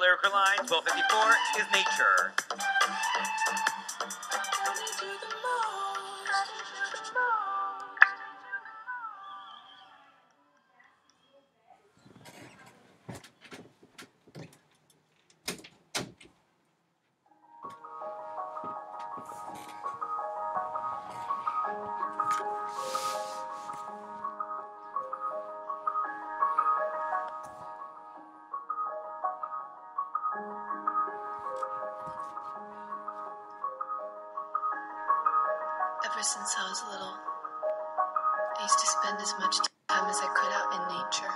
Lyrical line 1254 is nature. Ever since I was little, I used to spend as much time as I could out in nature.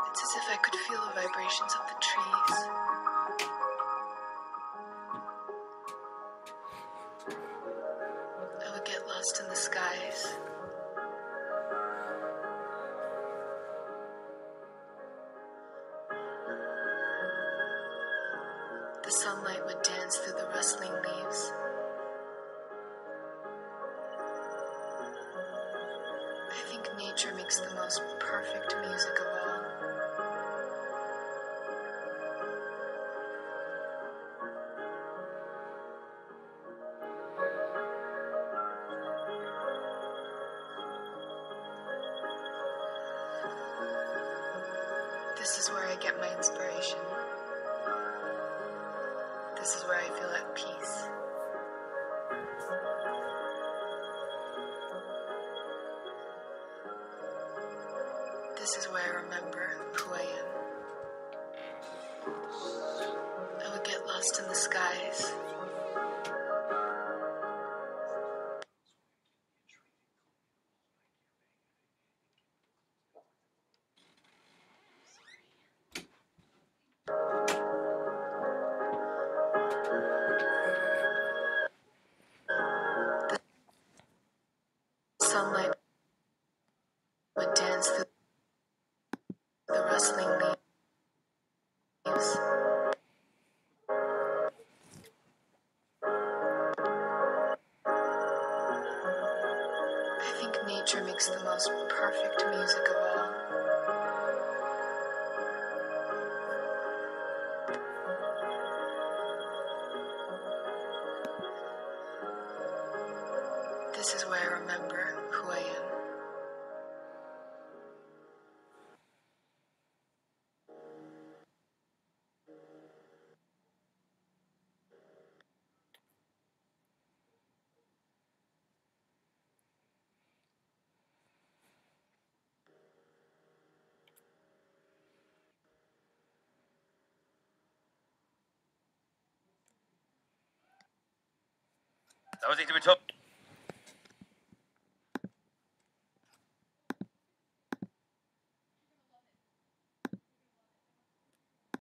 It's as if I could feel the vibrations of the trees. I would get lost in the skies. The sunlight would dance through the rustling leaves. I think nature makes the most perfect music of all. This is where I get my inspiration. This is where I feel at peace. This is where I remember who I am. I would get lost in the skies. The sunlight would dance through the rustling leaves. I think nature makes the most perfect music of all. This is where I remember who I am. That was Exhibit 12.